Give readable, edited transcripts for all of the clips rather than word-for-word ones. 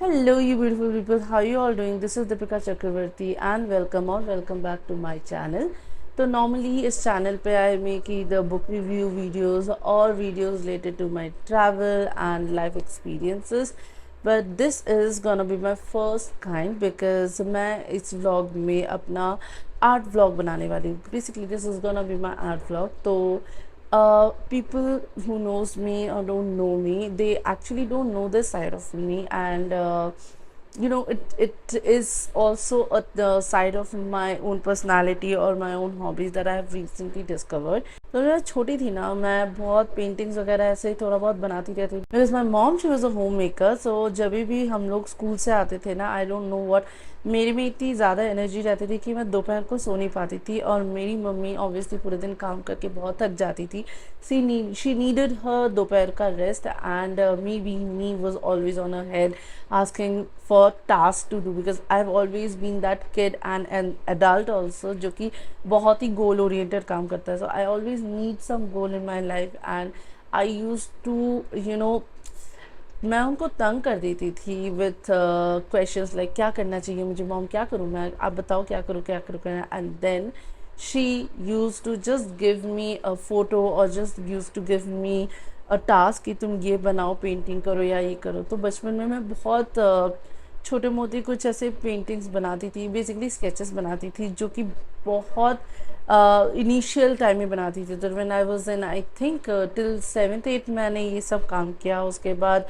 Hello, you beautiful people. How you all doing? This is Deepika Chakravarti and welcome back to my channel. तो normally इस channel पे I make either book review videos or videos related to my travel and life experiences. But this is gonna be my first kind because मैं इस vlog में अपना art vlog बनाने वाली हूँ. Basically this is gonna be my art vlog. तो people who knows me or don't know me, they actually don't know this side of me, and it is also the side of my own personality or my own hobbies that I have recently discovered. तो मैं छोटी थी ना, मैं बहुत paintings वगैरह ऐसे थोड़ा बहुत बनाती रहती थी because my mom she was a home maker. So जब भी हम लोग स्कूल से आते थे ना, आई डोंट नो व्हाट, मेरे में इतनी ज़्यादा एनर्जी रहती थी कि मैं दोपहर को सो नहीं पाती थी. और मेरी मम्मी ऑब्वियसली पूरे दिन काम करके बहुत थक जाती थी. शी नीडेड हर दोपहर का rest, and me was always on her head asking for task to do because I have always been that kid and an adult also जो कि बहुत ही गोल ओरिएंटेड काम करता है. So I always need some goal in my life, and I use to मैं उनको तंग कर देती थी विथ क्वेश्चंस लाइक क्या करना चाहिए मुझे, मॉम क्या करूँ मैं, आप बताओ क्या करूँ क्या करूँ. And then she use to just give me a photo और just use to give me a task कि तुम ये बनाओ, पेंटिंग करो या ये करो. तो बचपन में मैं बहुत छोटे मोटे कुछ ऐसे पेंटिंग्स बनाती थी, बेसिकली स्केचेस बनाती थी जो कि बहुत इनिशियल टाइम में बनाती थी. तो when I was in I think till 7th 8th मैंने ये सब काम किया. उसके बाद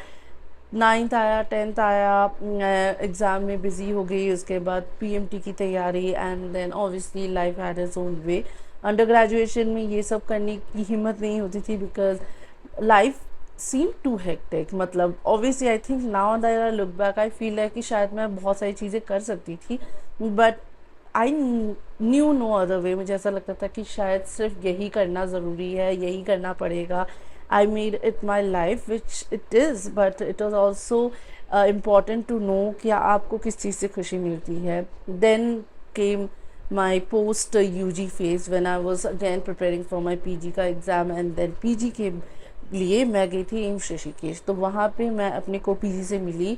9th आया, 10th आया, एग्ज़ाम में बिज़ी हो गई. उसके बाद पीएमटी की तैयारी, and then obviously life had its own way. Under graduation में ये सब करने की हिम्मत नहीं होती थी because life seem to hectic. मतलब obviously I think now that I look back I feel है कि शायद मैं बहुत सारी चीज़ें कर सकती थी, but I knew no other way. मुझे ऐसा लगता था कि शायद सिर्फ यही करना ज़रूरी है, यही करना पड़ेगा. I made it my life, which it is, but it was also important to know कि आपको किस चीज़ से खुशी मिलती है. Then came my post UG phase when I was again preparing for my PG का एग्ज़ाम, and then PG के लिए मैं गई थी एम्स ऋषिकेश. तो वहाँ पे मैं अपने को PG से मिली.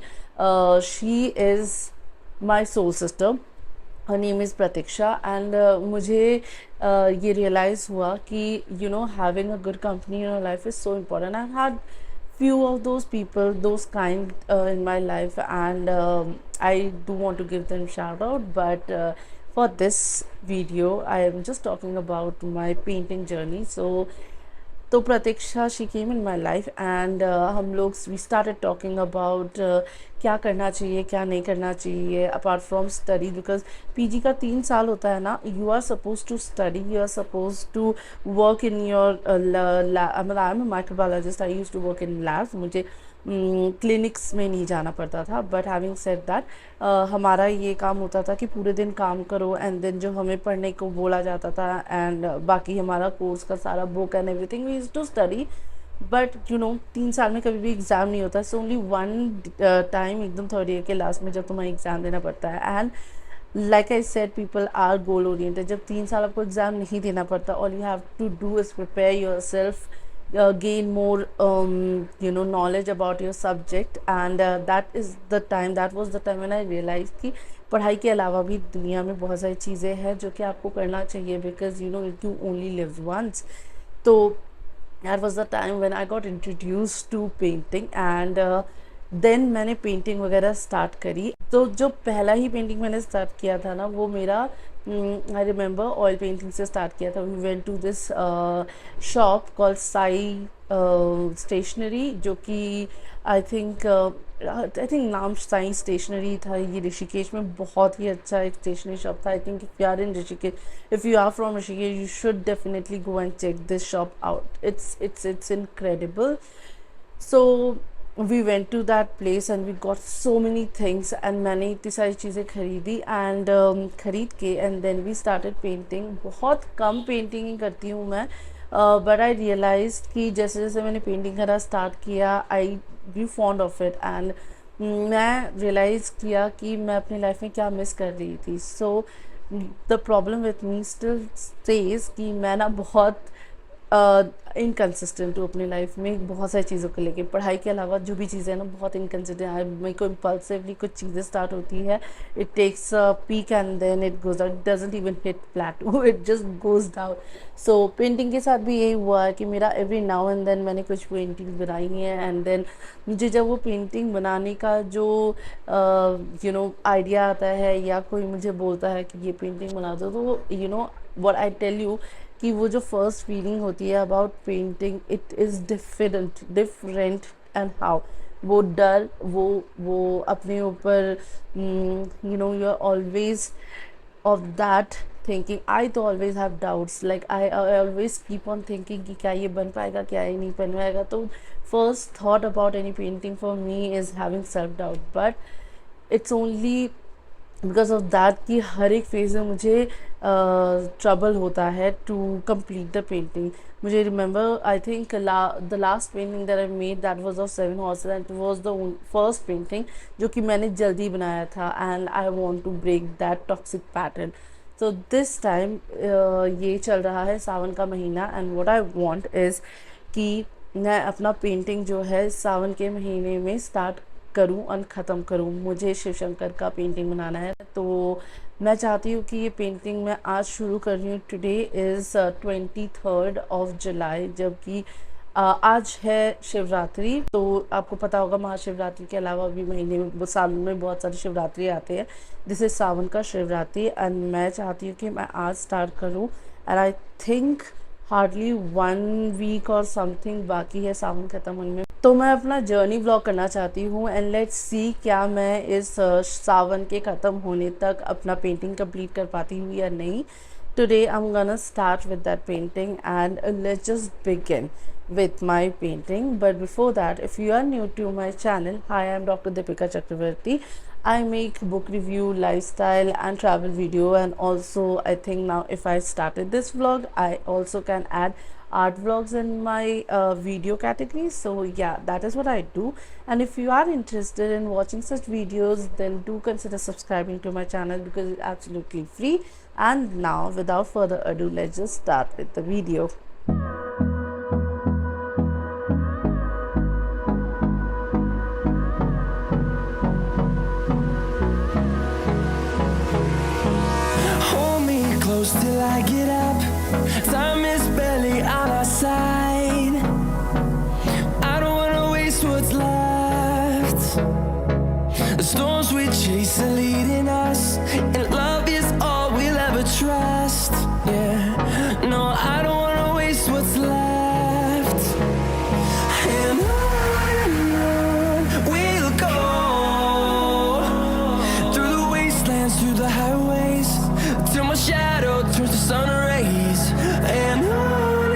She is my soul sister, her name is Pratiksha, and मुझे ये realize हुआ कि having a good company in your life is so important. I've had few of those people, those kind in my life, and I do want to give them shout out, but for this video I am just talking about my painting journey. तो Pratiksha she came in my life, and हम लोग we started talking about क्या करना चाहिए क्या नहीं करना चाहिए apart from study. Because PG का 3 साल होता है ना, you are suppose to study, you are suppose to work in your मतलब I am a microbiologist, I use to work in labs. मुझे क्लिनिक्स में नहीं जाना पड़ता था, बट हैविंग सेड दैट हमारा ये काम होता था कि पूरे दिन काम करो, एंड देन जो हमें पढ़ने को बोला जाता था, एंड बाकी हमारा कोर्स का सारा book and everything we used to study. But 3 साल में कभी भी एग्ज़ाम नहीं होता. सो ओनली वन टाइम एकदम 3rd ईयर के लास्ट में जब तुम्हें एग्ज़ाम देना पड़ता है. And like I said people are goal oriented. जब 3 साल आपको एग्ज़ाम नहीं देना पड़ता, all you have to do is prepare yourself, gain more knowledge about your subject, and that was the time when I realized कि पढ़ाई के अलावा भी दुनिया में बहुत सारी चीज़ें हैं जो कि आपको करना चाहिए, because you only live once. तो that was the time when I got introduced to painting, and then मैंने पेंटिंग वगैरह स्टार्ट करी. तो जो पहला ही पेंटिंग मैंने स्टार्ट किया था ना, वो मेरा आई रिमेंबर ऑयल पेंटिंग से स्टार्ट किया था. We went to this shop called Sai stationery, जो कि आई थिंक नाम साई स्टेशनरी था. ये ऋषिकेश में बहुत ही अच्छा एक स्टेशनरी शॉप था. I think if you are in Rishikesh, if you are from Rishikesh, you should definitely go and check this shop out. It's incredible. So we went to that place and we got so many things, and मैंने इतनी सारी चीज़ें खरीदी, and ख़रीद के and then we started painting. बहुत कम painting ही करती हूँ मैं, बट आई रियलाइज कि जैसे जैसे मैंने पेंटिंग करना स्टार्ट किया, I be fond of it, and मैं रियलाइज़ किया कि मैं अपनी लाइफ में क्या मिस कर रही थी. So the problem with me still stage कि मैं ना बहुत इनकन्सिस्टेंट हूँ अपनी लाइफ में बहुत सारी चीज़ों को लेके। पढ़ाई के अलावा जो भी चीज़ें हैं ना बहुत इनकन्सिस्टेंट है। मेरे को इम्पल्सिवली कुछ चीज़ें स्टार्ट होती है, it takes a peak and then it goes out, doesn't even hit plateau, it just goes down. So painting के साथ भी यही हुआ है कि मेरा एवरी नाउ एंड देन मैंने कुछ पेंटिंग बनाई हैं, एंड देन मुझे जब वो पेंटिंग बनाने का जो आइडिया आता है या कोई मुझे बोलता है कि ये पेंटिंग बना दो, तो व्हाट आई टेल यू कि वो जो फर्स्ट फीलिंग होती है about painting, it is different and how वो डर, वो अपने ऊपर you are always of that thinking. I तो always have doubts, like I always keep on thinking कि क्या ये बन पाएगा, क्या ये नहीं बन पाएगा। तो first thought about any painting for me is having self doubt, but it's only because of that कि हर एक फेज में मुझे ट्रबल होता है टू कंप्लीट द पेंटिंग। मुझे remember I think the last painting that I made that was of 7 horses and it was the first painting जो कि मैंने जल्दी बनाया था, and I want to break that toxic pattern. तो this time ये चल रहा है सावन का महीना, and what I want is कि मैं अपना पेंटिंग जो है सावन के महीने में स्टार्ट करूं और ख़त्म करूं। मुझे शिव शंकर का पेंटिंग बनाना है, तो मैं चाहती हूँ कि ये पेंटिंग मैं आज शुरू कर रही हूँ। टुडे इज़ 23 ऑफ जुलाई, जबकि आज है शिवरात्रि। तो आपको पता होगा महाशिवरात्रि के अलावा भी महीने में साल में बहुत सारी शिवरात्रि आते हैं। दिस इज़ सावन का शिवरात्रि, एंड मैं चाहती हूँ कि मैं आज स्टार्ट करूँ, and I think hardly 1 week और समथिंग बाकी है सावन ख़त्म होने में। तो मैं अपना जर्नी व्लॉग करना चाहती हूँ, एंड लेट्स सी क्या मैं इस सावन के ख़त्म होने तक अपना पेंटिंग कंप्लीट कर पाती हूँ या नहीं। Today I am gonna start with that painting, and let's just begin with my painting. But before that, if you are new to my channel, hi, I am Dr. Deepika Chakravarti. I make book review, lifestyle and travel video, and also I think now if I started this vlog, I also can add art vlogs in my video category. So yeah, that is what I do, and if you are interested in watching such videos, then do consider subscribing to my channel because it's absolutely free. And now without further ado, let's just start with the video. Till I get up, time is barely on our side. I don't wanna waste what's left. The storms we chase are leading us, and love is all we'll ever trust. Yeah, no, I don't wanna waste what's left. And on we'll go, through the wastelands, through the highways, till my shadow turns to sun rays. And on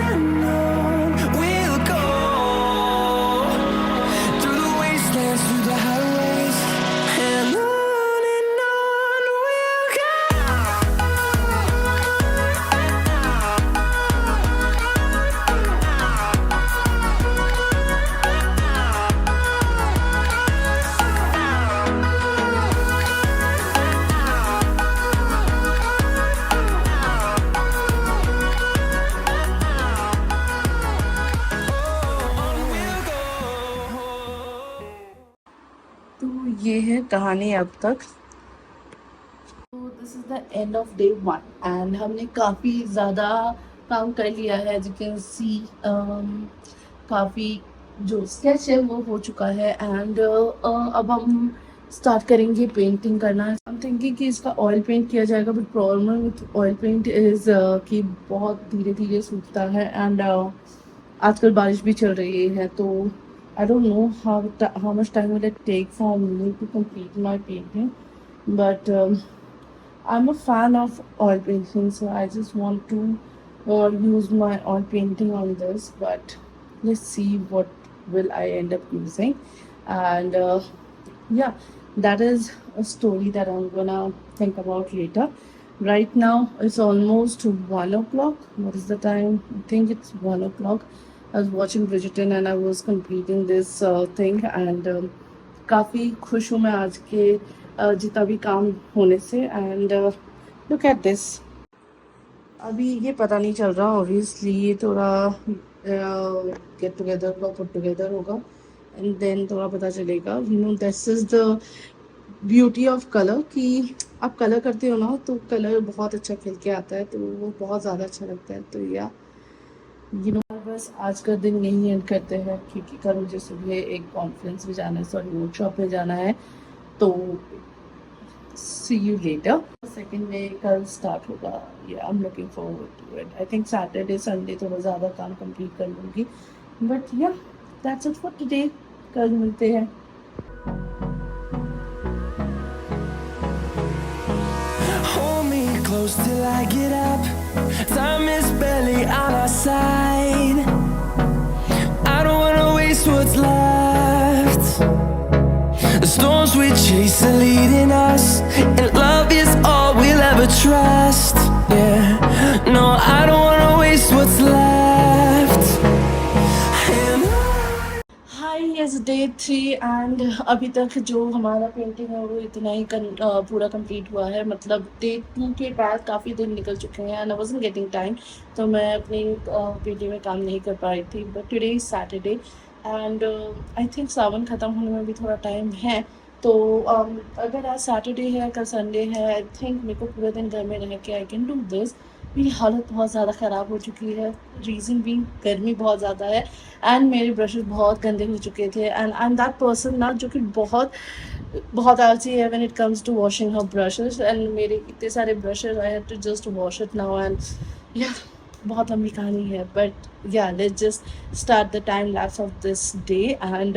we'll go, through the wastelands, through the highways. And on we'll go. तो ये है कहानी अब तक। तो this is the end of day 1, and हमने काफ़ी ज़्यादा काम कर लिया है। एज यू कैन सी काफ़ी जो स्केच है वो हो चुका है, एंड अब हम स्टार्ट करेंगे पेंटिंग करना। आई एम थिंकिंग कि इसका ऑयल पेंट किया जाएगा, but problem with oil paint is कि बहुत धीरे धीरे सूखता है, एंड आजकल बारिश भी चल रही है। तो I don't know how much time will it take for me to complete my painting, but I'm a fan of oil painting, so I just want to use my oil painting on this. But let's see what will I end up using, and yeah, that is a story that I'm gonna think about later. Right now it's almost 1 o'clock. What is the time? I think it's 1 o'clock. I was watching Bridgerton and I was completing this thing, and काफ़ी खुश हूँ मैं आज के जितना भी काम होने से, and look at this. अभी ये पता नहीं चल रहा, ऑब्वियसली ये थोड़ा गेट टुगेदर का पुट टुगेदर होगा एंड देन थोड़ा पता चलेगा। This is the beauty of colour कि आप कलर करते हो ना तो कलर बहुत अच्छा खिल के आता है, तो वो बहुत ज़्यादा अच्छा लगता है। तो या बस आज का दिन यही एंड करते हैं, क्योंकि कल मुझे सुबह एक कॉन्फ्रेंस में जाना है, सॉरी वर्कशॉप में जाना है। तो see you later. Second day कल स्टार्ट होगा। I am looking forward to it. I think Saturday Sunday थोड़ा ज़्यादा काम कंप्लीट कर लूँगी, बट या दैट्स इट फॉर टुडे। कल मिलते हैं। Hold me close till I get up. Time is barely on our side. I don't wanna waste what's left. The storms we chase are leading us, and love is all we'll ever trust. Yeah, no, I don't wanna waste what's left. And hi, yes day 3 and अभी तक जो हमारा painting है वो इतना ही पूरा complete हुआ है। मतलब डे 2 के बाद काफ़ी दिन निकल चुके हैं and I wasn't getting time, तो मैं अपनी पेंटिंग में काम नहीं कर पा रही थी। But today is Saturday and I think Sawan ख़त्म होने में भी थोड़ा टाइम है। तो अगर आज सैटरडे है, कल संडे है, आई थिंक मेरे को पूरे दिन घर में रह के आई कैन डू दिस। मेरी हालत बहुत ज़्यादा ख़राब हो चुकी है, रीज़न भी गर्मी बहुत ज़्यादा है एंड मेरे ब्रशेस बहुत गंदे हो चुके थे and I am that person ना जो कि बहुत बहुत आलसी है when it comes to washing हर ब्रशेस। एंड मेरे इतने सारे brushes, I have to just wash it now and या बहुत लंबी कहानी है। बट या let's just start the time lapse of this day and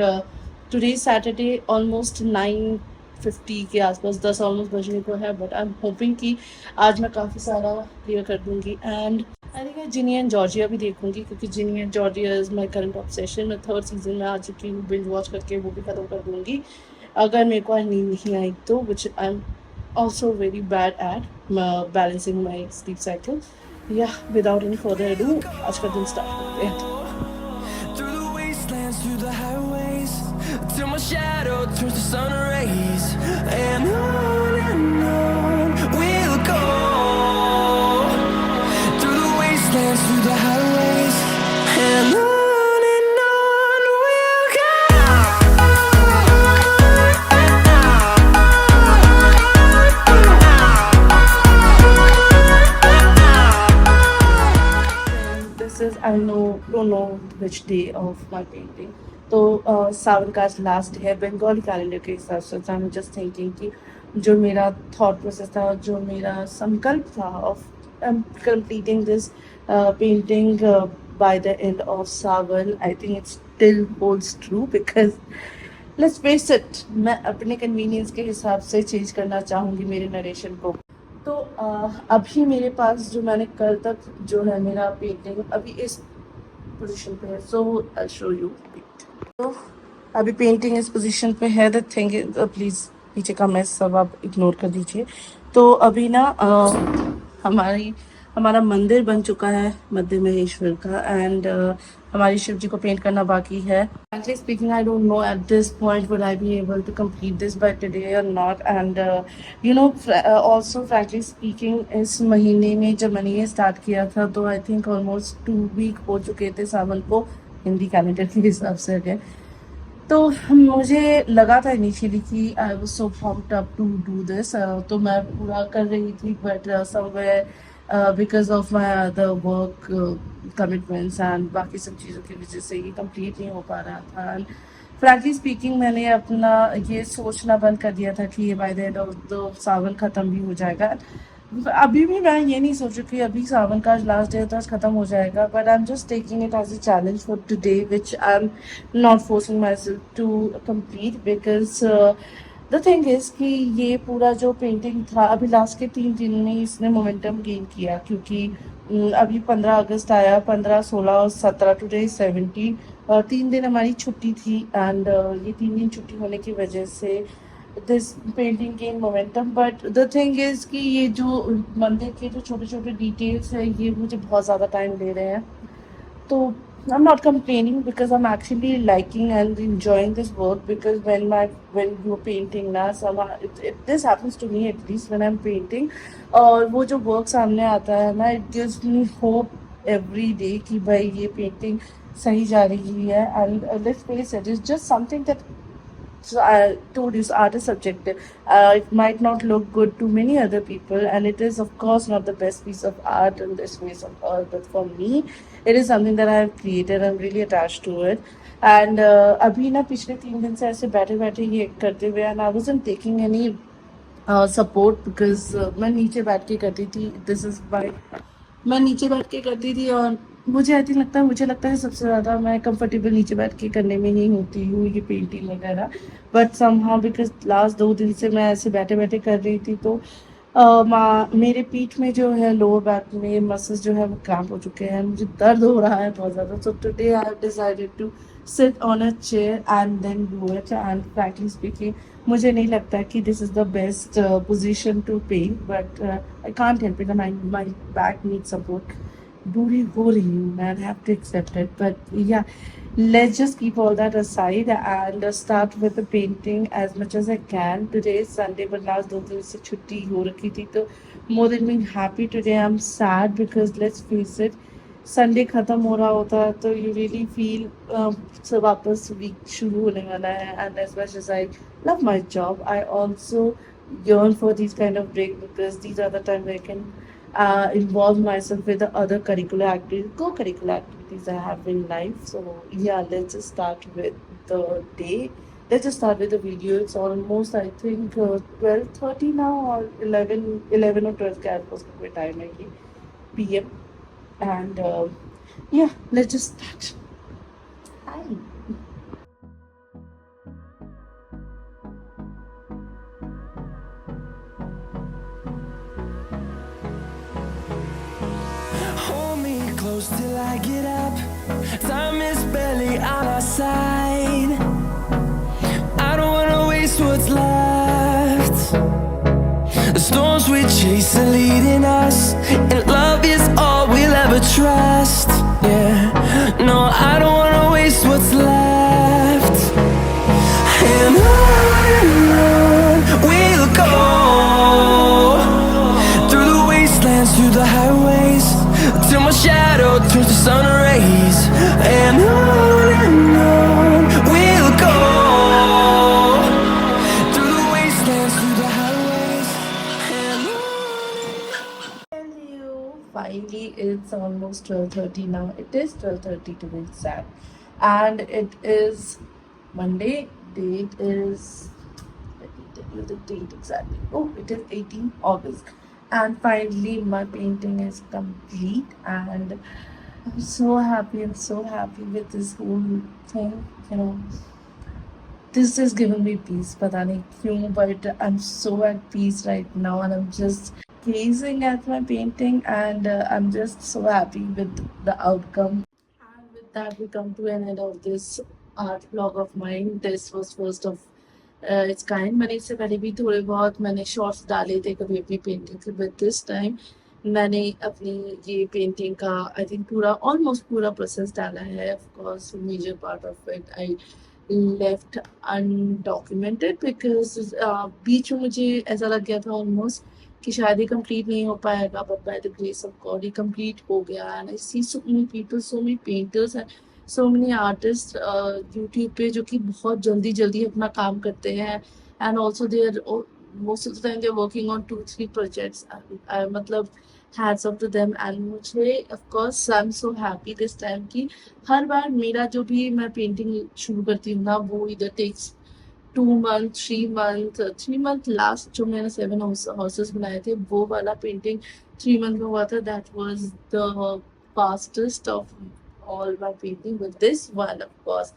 today Saturday almost 9:50 के आसपास, 10 ऑलमोस्ट बजने को है। बट आई एम होपिंग कि आज मैं काफ़ी सारा क्लियर कर दूँगी एंड आई थिंक मैं जिनी एंड जॉर्जिया भी देखूंगी, क्योंकि Ginny and Georgia is my current obsession. मैं 3rd सीजन में आ चुकी हूँ, बिंज वॉच करके वो भी ख़त्म कर दूँगी अगर मेरे को आज नींद नहीं आई तो, which I am also very bad at balancing my sleep cycle. या विदाउट एनी फर्दर अडू आज का दिन स्टार्ट करते हैं। through the wastelands, through the highways, till my shadow turns to sun rays, and on we'll go. Through the wastelands, through the highways, and on we'll go. This is I don't know which day of my painting. तो सावन का last है Bengali calendar के हिसाब से। आई am just thinking कि जो मेरा thought process था, जो मेरा संकल्प था of completing this painting bye the end of Sawan, I think it still holds true because let's face it, मैं अपने कन्वीनियंस के हिसाब से चेंज करना चाहूँगी मेरे नरेशन को। तो अभी मेरे पास जो मैंने कल तक जो है मेरा पेंटिंग अभी इस पोजीशन पे है। So I show you. तो अभी पेंटिंग इस पोजीशन पे है। द थिंग इज, प्लीज़ पीछे का मैस सब आप इग्नोर कर दीजिए। तो अभी ना हमारा मंदिर बन चुका है मध्य महेश्वर का एंड हमारी शिव जी को पेंट करना बाकी है। Frankly speaking, I don't know at this point would I be able to complete this by today or not. And also frankly speaking, इस महीने में जब मैंने ये स्टार्ट किया था तो आई थिंक ऑलमोस्ट 2 वीक हो चुके थे सावन को, हिंदी कैलेंडर के हिसाब से अगेन। तो मुझे लगा था इनिशियली कि I was so pumped up to do this, तो मैं पूरा कर रही थी। But somewhere because of my other work commitments and बाकी सब चीज़ों की वजह से ये कंप्लीट नहीं हो पा रहा था। एंड फ्रैंकली स्पीकिंग मैंने अपना ये सोचना बंद कर दिया था कि ये by the end of the Sawan ख़त्म भी हो जाएगा। अभी भी मैं ये नहीं सोच रही कि अभी सावन का लास्ट डे तो आज ख़त्म हो जाएगा, but I am just taking it as a challenge for today which I am not forcing myself to complete because the thing is कि ये पूरा जो पेंटिंग था अभी लास्ट के 3 दिन में इसने मोमेंटम गेन किया, क्योंकि अभी 15 अगस्त आया, 15, 16 और 17, टुडे 17, 3 दिन हमारी छुट्टी थी एंड ये 3 दिन छुट्टी होने की वजह से this painting gain momentum. But the thing is कि ये जो मंदिर के जो छोटे छोटे डिटेल्स हैं ये मुझे बहुत ज़्यादा टाइम ले रहे हैं। तो I'm not complaining because I'm actually liking and enjoying this work, because when you're painting ना somehow this happens to me at least when I'm painting, और वो जो work सामने आता है ना, it gives me hope every day कि भाई ये painting सही जा रही है. And let's face it, it's just something that, so I told you, art is subjective. It might not look good to many other people, and it is, of course, not the best piece of art in this face of art. But for me, it is something that I have created. I'm really attached to it. And अभी ना पिछले 3 दिन से ऐसे बैठे बैठे ये करते हुए, and I wasn't taking any support because मैं नीचे बैठ के करती थी. This is why मैं नीचे बैठ के करती थी, और मुझे लगता है सबसे ज़्यादा मैं कंफर्टेबल नीचे बैठ के करने में ही होती हूँ ये पेंटिंग वगैरह. बट समहाउ बिकॉज लास्ट 2 दिन से मैं ऐसे बैठे बैठे कर रही थी, तो मेरे पीठ में जो है, लोअर बैक में मसल्स जो है वो क्रैम्प हो चुके हैं, मुझे दर्द हो रहा है बहुत ज़्यादा. So today I have decided to sit on a chair and then do it. And frankly speaking, मुझे नहीं लगता कि this is the best position to paint, but I can't help it. My back needs support. बूढ़ी हो रही हूँ, man, I have to accept it. But yeah, let's just keep all that aside and start with the painting as much as I can. Today is Sunday, but last 2 दिन से छुट्टी हो रखी थी, तो more than being happy today, I'm sad because let's face it, Sunday ख़त्म हो रहा होता है तो यू रियली फील सब वापस वीक शुरू होने वाला है. And as much as I love my job, I also yearn for these kind of break, because these are the time where I can involve myself with the other curricular activities, co-curricular activities I have in life. So yeah, let's just start with the day. Let's just start with the video. It's almost, I think, 12:30 now, or 11 or 12 के आसपास का कोई time है कि PM. And yeah, let's just start. Hi. Hold me close till I get up. Time is barely on our side. I don't wanna waste what's left. The storms we chase are leading us, and love is all we'll ever trust. Yeah, no, I don't wanna waste what's left. And on we'll go, through the wastelands, through the highways, till my shadow turns to sun rays. And on we'll go, through the wastelands, through the highways, and Hello. Finally, it's almost 12:30 now. It is 12:30 to be exact, and it is Monday. Date is, let me tell you the date exactly. Oh, it is 18 August, and finally my painting is complete, and I'm so happy. I'm so happy with this whole thing. You know, this has given me peace. पता नहीं क्यों, but I'm so at peace right now, and I'm just gazing at my painting, and I'm just so happy with the outcome. And with that, we come to an end of this art vlog of mine. This was first of its kind. मैंने इससे पहले भी थोड़े बहुत मैंने shorts डाले थे कभी अपनी पेंटिंग के, बट दिस टाइम मैंने अपनी ये पेंटिंग का आई थिंक पूरा ऑलमोस्ट पूरा प्रोसेस डाला है. Of course major part of it I left undocumented, because बीच में मुझे ऐसा लग गया था ऑलमोस्ट कि शायद ये कंप्लीट नहीं हो पाएगा, but by the grace of God ये कंप्लीट हो गया. And I see so many people, so many painters and so many artist YouTube पे जो कि बहुत जल्दी जल्दी अपना काम करते हैं. And also they are most of the time they are working on 2-3 projects. मतलब hats off to them. And मुझे of course I am so happy this time कि हर बार मेरा जो भी मैं पेंटिंग शुरू करती हूँ ना, वो इधर takes 2 month 3 month 3 month. Last जो मैंने 7 houses बनाए थे वो वाला पेंटिंग 3 month में हुआ था. That was the fastest of all my painting, but this one of course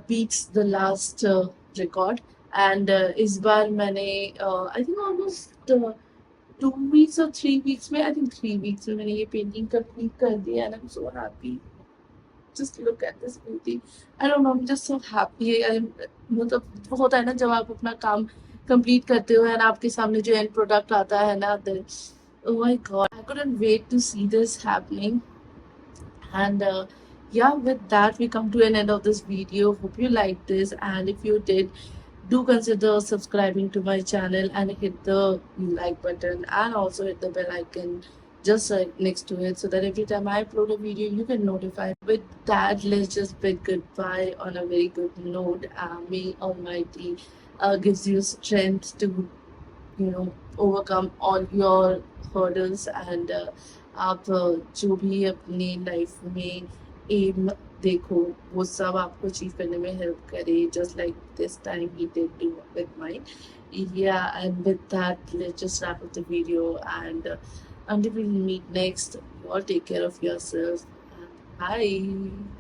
beats the last record. And इस बार मैंने I think almost 2 weeks or 3 weeks में, I think 3 weeks में मैंने ये पेंटिंग कंप्लीट कर दिया. and I'm so happy. Just look at this beauty. I don't know, I'm just so happy. मतलब वो होता है ना जब आप अपना काम कंप्लीट करते हो एंड आपके सामने जो एंड प्रोडक्ट आता है ना, then oh my god, I couldn't wait to see this happening. And yeah, with that, we come to an end of this video. Hope you liked this, and if you did, do consider subscribing to my channel and hit the like button and also hit the bell icon just right next to it so that every time I upload a video, you can notify. With that, let's just bid goodbye on a very good note. May Almighty gives you strength to overcome all your hurdles and आप जो भी अपनी life में M देखो वो सब आपको achieve करने में हेल्प करे just like this time he did do with mine. Yeah, and with that, let's just wrap up the video and until we meet next, you all take care of yourself and bye.